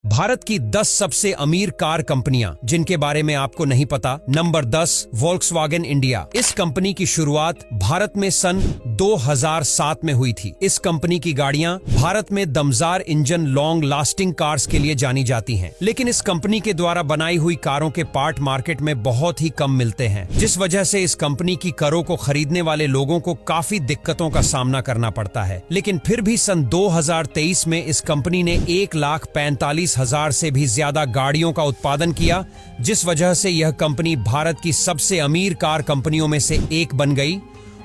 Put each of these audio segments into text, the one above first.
भारत की 10 सबसे अमीर कार कंपनियां जिनके बारे में आपको नहीं पता। Number 10, Volkswagen India. इस कंपनी की शुरुआत भारत में सन 2007 में हुई थी। इस कंपनी की गाड़ियां भारत में दमदार इंजन लॉन्ग लास्टिंग कार्स के लिए जानी जाती हैं, लेकिन इस कंपनी के द्वारा बनाई हुई कारों के पार्ट मार्केट में बहुत ही कम मिलते हैं, जिस वजह से इस कंपनी की कारों को खरीदने वाले लोगों को काफी दिक्कतों का सामना करना पड़ता है। लेकिन फिर भी सन 2023 में इस कंपनी ने 1,45,000 से भी ज्यादा गाड़ियों का उत्पादन किया, जिस वजह से यह कंपनी भारत की सबसे अमीर कार कंपनियों में से एक बन गई।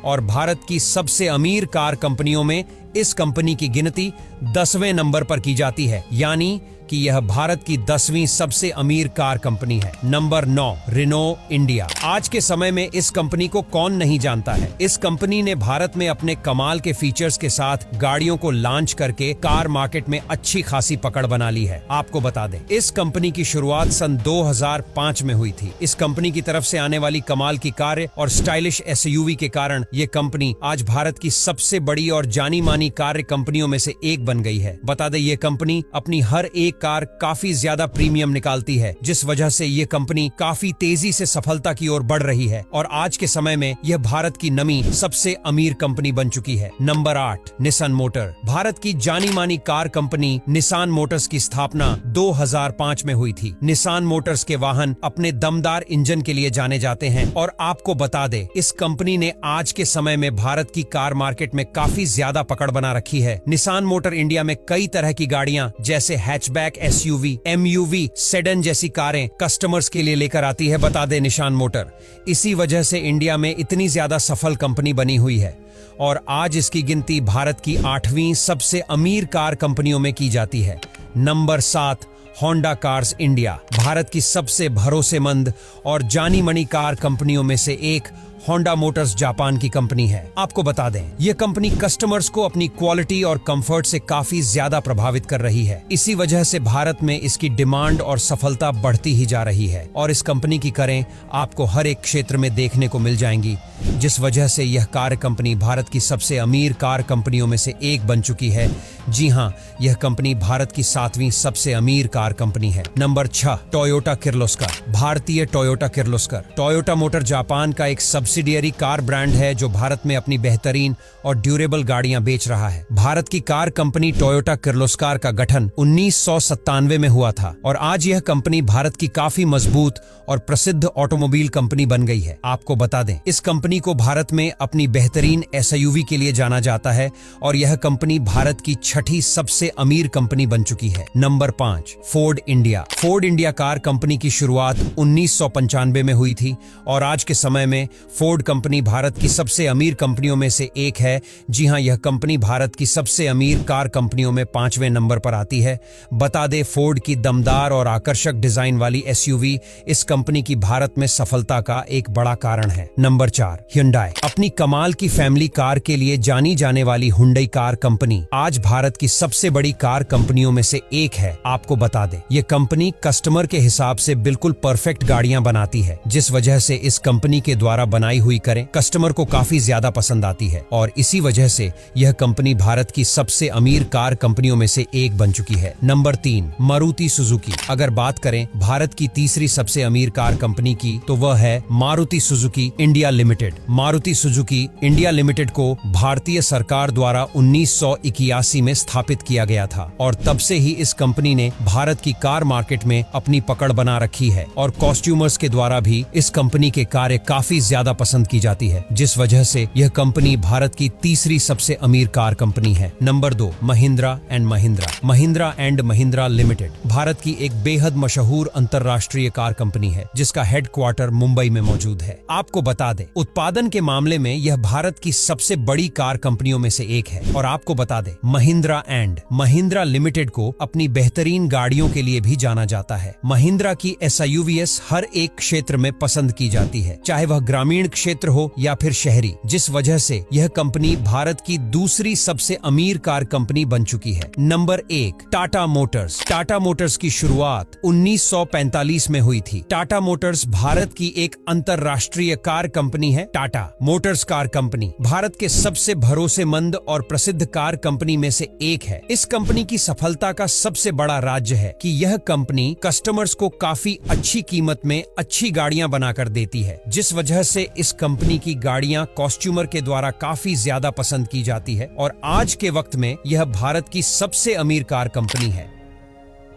और भारत की सबसे अमीर कार कंपनियों में इस कंपनी की गिनती 10वें नंबर पर की जाती है, यानी कि यह भारत की 10वीं सबसे अमीर कार कंपनी है। Number 9, Reno India. आज के समय में इस कंपनी को कौन नहीं जानता है। इस कंपनी ने भारत में अपने कमाल के फीचर्स के साथ गाड़ियों को लॉन्च करके कार मार्केट में अच्छी खासी पकड़ बना ली है। आपको बता दें, इस कंपनी की शुरुआत सन 2005 में हुई थी। इस कंपनी की तरफ से आने वाली कमाल की कारें और स्टाइलिश एसयूवी के कारण ये कंपनी आज भारत की सबसे बड़ी और जानी मानी कार कंपनियों में से एक बन गई है। बता दें, ये कंपनी अपनी हर एक कार काफी ज्यादा प्रीमियम निकालती है, जिस वजह से ये कंपनी काफी तेजी से सफलता की ओर बढ़ रही है और आज के समय में यह भारत की नवी सबसे अमीर कंपनी बन चुकी है। Number 8, Nissan motor. भारत की जानी मानी कार कंपनी निसान मोटर्स की स्थापना 2005 में हुई थी। निसान मोटर्स के वाहन अपने दमदार इंजन के लिए जाने जाते हैं और आपको बता दे, इस कंपनी ने आज के समय में भारत की कार मार्केट में काफी ज्यादा पकड़ बना रखी है। निसान मोटर इंडिया में कई तरह की गाड़ियां जैसे हैचबैक, एसयूवी, एमयूवी, सेडन जैसी कारें कस्टमर्स के लिए लेकर आती है। बता दे, निसान मोटर इसी वजह से इंडिया में इतनी ज्यादा सफल कंपनी बनी हुई है और आज इसकी गिनती भारत की 8वीं सबसे अमीर कार कंपनियों में की जाती है। Number 7, Honda cars India. Bharat की सबसे भरोसेमंद और जानी मानी कार कंपनियों में से एक होंडा मोटर्स जापान की कंपनी है। आपको बता दें, यह कंपनी कस्टमर्स को अपनी क्वालिटी और कंफर्ट से काफी ज्यादा प्रभावित कर रही है। इसी वजह से भारत में इसकी डिमांड और सफलता बढ़ती ही जा रही है और इस कंपनी की कारें आपको हर एक क्षेत्र में देखने को मिल जाएंगी, जिस वजह से यह कार कंपनी भारत की सबसे अमीर कार कंपनियों में से एक बन चुकी है। जी हाँ, यह कंपनी भारत की 7वीं सबसे अमीर कार कंपनी है। Number 6, Toyota Kirloskar. भारतीय Toyota Kirloskar. Toyota motor Japan का एक सब्सिडियरी कार ब्रांड है जो भारत में अपनी बेहतरीन और ड्यूरेबल गाड़ियां बेच रहा है। भारत की कार कंपनी टोयोटा किर्लोस्कर का गठन 1997 में हुआ था और आज यह कंपनी भारत की काफी मजबूत और प्रसिद्ध ऑटोमोबाइल कंपनी बन गई है। आपको बता दें, इस कंपनी को भारत में अपनी बेहतरीन एसयूवी के लिए जाना जाता है और यह कंपनी भारत की 6ठी सबसे अमीर कंपनी बन चुकी है। Number 5, Ford India. Ford India car company की शुरुआत 1995 में हुई थी और आज के समय में फोर्ड कंपनी भारत की सबसे अमीर कंपनियों में से एक है। जी हां, यह कंपनी भारत की सबसे अमीर कार कंपनियों में 5वें नंबर पर आती है। बता दे, फोर्ड की दमदार और आकर्षक डिजाइन वाली एसयूवी इस कंपनी की भारत में सफलता का एक बड़ा कारण है। Number 4, Hyundai. अपनी कमाल की फैमिली कार के लिए जानी जाने वाली हुंडई कार कंपनी आज भारत की सबसे बड़ी कार कंपनियों में से एक है। आपको बता दे, यह कंपनी कस्टमर के हिसाब से बिल्कुल परफेक्ट गाड़ियां बनाती है, जिस वजह से इस कंपनी के द्वारा बनाई हुई कारें कस्टमर को काफी ज्यादा पसंद आती है और इसी वजह से यह कंपनी भारत की सबसे अमीर कार कंपनियों में से एक बन चुकी है। Number 3, Maruti Suzuki. अगर बात करें भारत की तीसरी सबसे अमीर कार कंपनी की, तो वह है Maruti Suzuki India limited. Maruti Suzuki India limited को भारतीय सरकार द्वारा 1981 में स्थापित किया गया था और तब से ही इस कंपनी ने भारत की कार मार्केट में अपनी पकड़ बना रखी है और कॉस्ट्यूमर्स के द्वारा भी इस कंपनी के कारें काफी ज्यादा पसंद की जाती है, जिस वजह से यह कंपनी भारत की तीसरी सबसे अमीर कार कंपनी है। Number 2, Mahindra and Mahindra. Mahindra and Mahindra limited Bharat की एक बेहद मशहूर अंतरराष्ट्रीय कार कंपनी है जिसका हेडक्वार्टर मुंबई में मौजूद है। आपको बता दें, उत्पादन के मामले में यह भारत की सबसे बड़ी कार कंपनियों में से एक है और आपको बता दें, महिंद्रा एंड महिंद्रा लिमिटेड को अपनी बेहतरीन गाड़ियों के लिए भी जाना जाता है। महिंद्रा की एसयूवीएस हर एक क्षेत्र में पसंद की जाती है, चाहे वह ग्रामीण ग्रामीण क्षेत्र हो या फिर शहरी, जिस वजह से यह कंपनी भारत की दूसरी सबसे अमीर कार कंपनी बन चुकी है। Number 1, Tata Motors. Tata Motors की शुरुआत 1945 में हुई थी। टाटा मोटर्स भारत की एक अंतरराष्ट्रीय कार कंपनी है। Tata Motors car company Bharat के सबसे भरोसेमंद और प्रसिद्ध कार कंपनी में से एक है। इस कंपनी की सफलता का सबसे बड़ा राज्य है कि यह कंपनी कस्टमर्स को काफी अच्छी कीमत में अच्छी गाड़ियां बनाकर देती है, जिस वजह से इस कंपनी की गाड़ियां कॉन्ज्यूमर के द्वारा काफी ज्यादा पसंद की जाती है और आज के वक्त में यह भारत की सबसे अमीर कार कंपनी है।